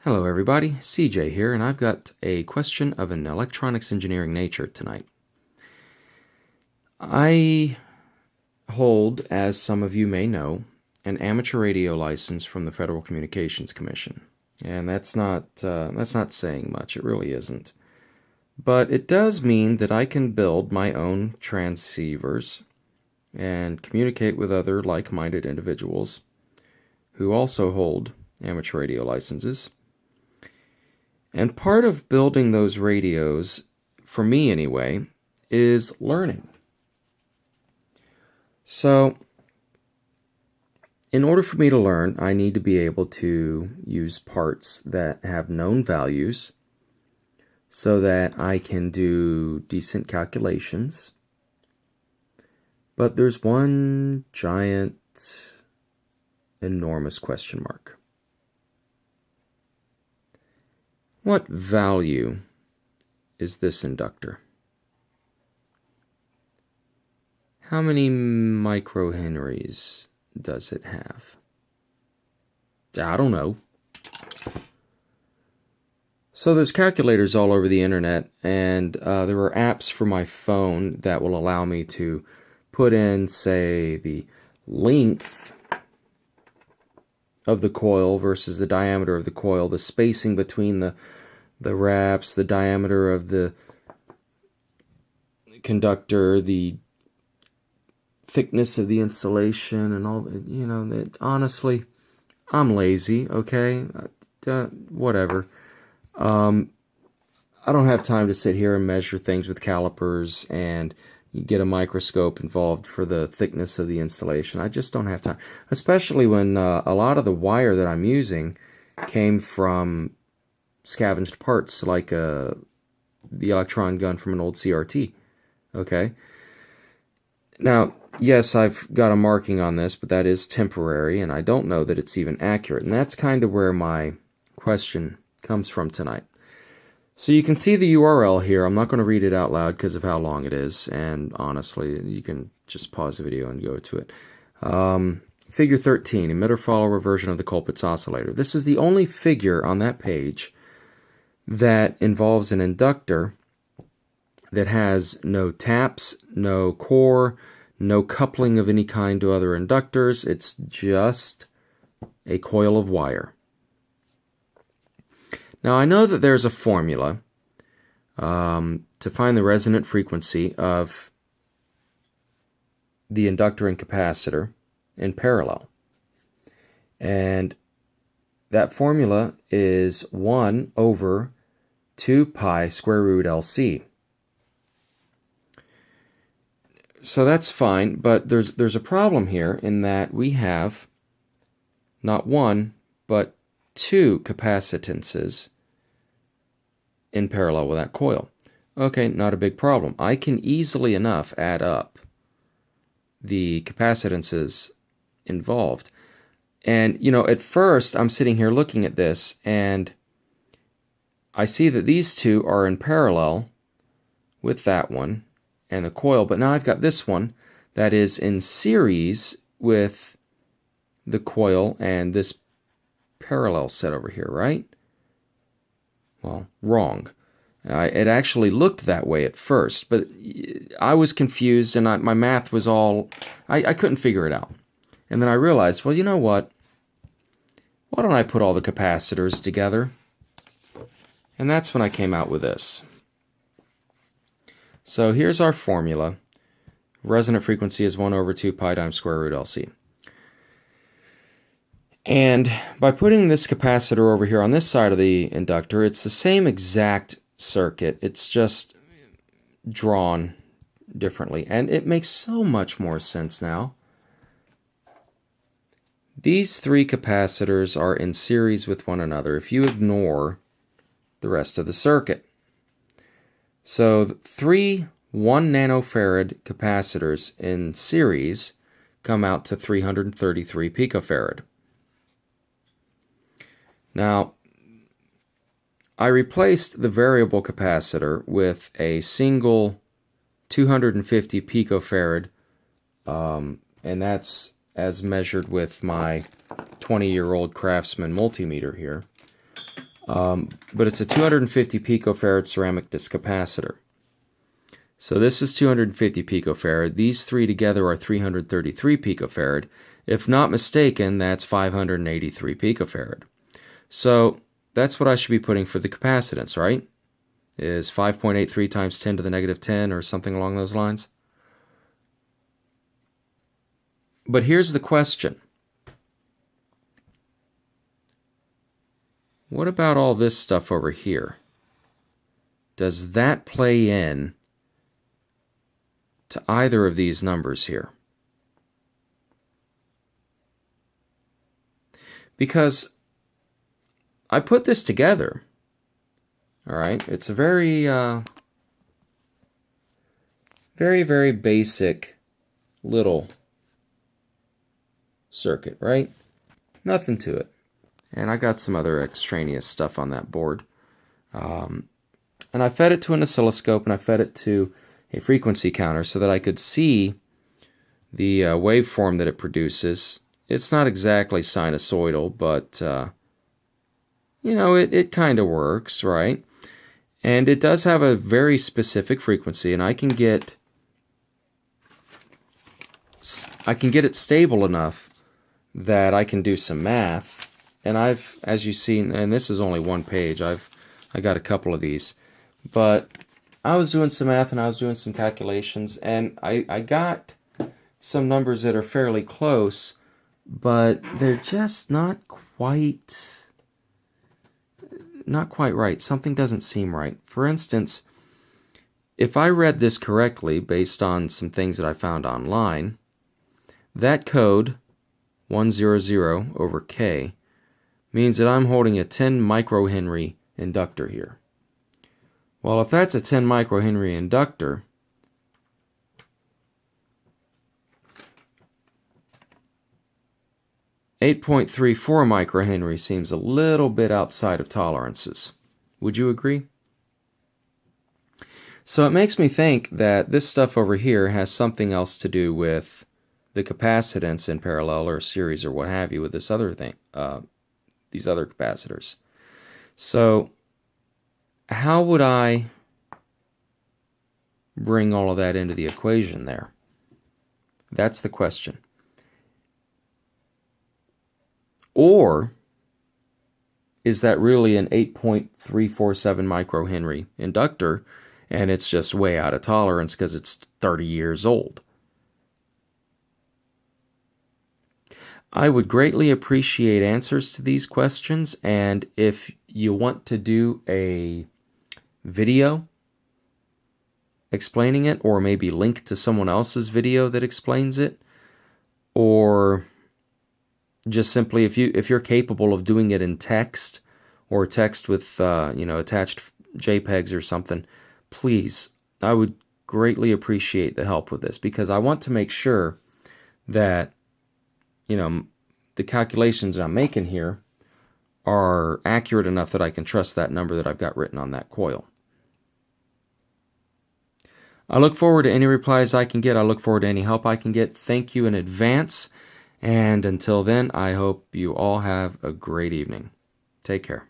Hello everybody, CJ here, and I've got a question of an electronics engineering nature tonight. I hold, as some of you may know, an amateur radio license from the Federal Communications Commission. And that's not saying much, it really isn't. But it does mean that I can build my own transceivers and communicate with other like-minded individuals who also hold amateur radio licenses. And part of building those radios, for me anyway, is learning. So, in order for me to learn, I need to be able to use parts that have known values so that I can do decent calculations. But there's one giant, enormous question mark. What value is this inductor? How many microhenries does it have? I don't know. So there's calculators all over the internet, and there are apps for my phone that will allow me to put in, say, the length of the coil versus the diameter of the coil, the spacing between the wraps, the diameter of the conductor, the thickness of the insulation, and all that. You know, honestly, I'm lazy, okay? Whatever. I don't have time to sit here and measure things with calipers and you get a microscope involved for the thickness of the insulation. I just don't have time, especially when a lot of the wire that I'm using came from scavenged parts, like the electron gun from an old CRT. Okay? Now, yes, I've got a marking on this, but that is temporary, and I don't know that it's even accurate. And that's kind of where my question comes from tonight. So you can see the URL here. I'm not going to read it out loud because of how long it is, and honestly, you can just pause the video and go to it. Figure 13, emitter-follower version of the Colpitts oscillator. This is the only figure on that page that involves an inductor that has no taps, no core, no coupling of any kind to other inductors. It's just a coil of wire. Now, I know that there's a formula to find the resonant frequency of the inductor and capacitor in parallel. And that formula is 1 over 2 pi square root LC. So that's fine, but there's a problem here in that we have not one, but 2 capacitances in parallel with that coil. Okay, not a big problem. I can easily enough add up the capacitances involved. And, you know, at first I'm sitting here looking at this and I see that these two are in parallel with that one and the coil, but now I've got this one that is in series with the coil and this parallel set over here, right? Well, wrong. It actually looked that way at first, but I was confused and my math was all... I couldn't figure it out. And then I realized, well, you know what? Why don't I put all the capacitors together? And that's when I came out with this. So here's our formula. Resonant frequency is 1 over 2 pi times square root LC. And by putting this capacitor over here on this side of the inductor, it's the same exact circuit. It's just drawn differently. And it makes so much more sense now. These 3 capacitors are in series with one another if you ignore the rest of the circuit. So 3 1 nanofarad capacitors in series come out to 333 picofarad. Now, I replaced the variable capacitor with a single 250 picofarad, and that's as measured with my 20-year-old Craftsman multimeter here. but it's a 250 picofarad ceramic disc capacitor. So this is 250 picofarad. These three together are 333 picofarad. If not mistaken, that's 583 picofarad. So that's what I should be putting for the capacitance, right? Is 5.83 times 10 to the negative 10 or something along those lines. But here's the question. What about all this stuff over here? Does that play in to either of these numbers here? Because I put this together, all right? It's a very, very basic little circuit, right? Nothing to it. And I got some other extraneous stuff on that board. And I fed it to an oscilloscope, and I fed it to a frequency counter so that I could see the waveform that it produces. It's not exactly sinusoidal, but, you know, it kind of works, right? And it does have a very specific frequency, and I can get it stable enough that I can do some math. And I've, as you've seen, and this is only one page, I got a couple of these, but I was doing some math and I was doing some calculations, and I got some numbers that are fairly close, but they're just not quite right. Something doesn't seem right. For instance, if I read this correctly based on some things that I found online, that code 100 over K means that I'm holding a 10 microhenry inductor here. Well, if that's a 10 microhenry inductor, .34 microhenry seems a little bit outside of tolerances. Would you agree? So it makes me think that this stuff over here has something else to do with the capacitance in parallel or series or what have you with this other thing, these other capacitors. So how would I bring all of that into the equation there? That's the question. Or is that really an 8.347 microhenry inductor and it's just way out of tolerance because it's 30 years old? I would greatly appreciate answers to these questions, and if you want to do a video explaining it, or maybe link to someone else's video that explains it, or just simply if you're capable of doing it in text, or text with attached JPEGs or something, please, I would greatly appreciate the help with this, because I want to make sure that the calculations I'm making here are accurate enough that I can trust that number that I've got written on that coil. I look forward to any replies I can get. I look forward to any help I can get. Thank you in advance. And until then, I hope you all have a great evening. Take care.